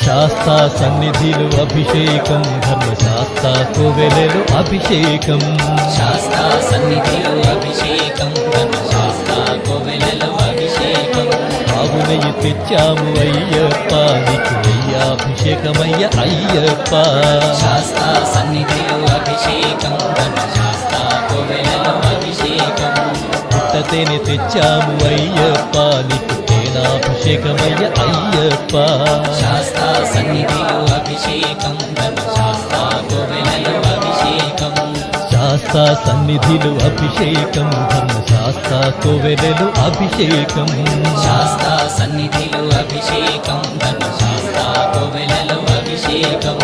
శాస్తా సన్నిధిలో అభిషేకం ధర్మశాస్త్ర కోవెలలో అభిషేకం శాస్త్ర సన్నిధిలో అభిషేకం ధర్మశాస్త్ర కోవెలలో అభిషేకం ఆవునయ్య తెచ్చాము అయ్యప్ప నీకు అభిషేకమయ్య అయ్యప్ప శాస్త్ర సన్నిధిలో అభిషేకం ధర్మశాస్త్ర కోవెలలో అభిషేకం పుట్టతేనే తెచ్చాము అయ్యప్ప నీకు తేనాభిషేకమయ్య అయ్యప్ప శాస్త్ర సన్నిధిలో అభిషేకం ధర్మశాస్త్ర కోవెలలో అభిషేకం శాస్త్ర సన్నిధిలో అభిషేకం ధర్మశాస్త్ర కోవెలలో అభిషేకం శాస్త్ర సన్నిధిలో అభిషేకం ధర్మశాస్త్ర కోవెలలో అభిషేకం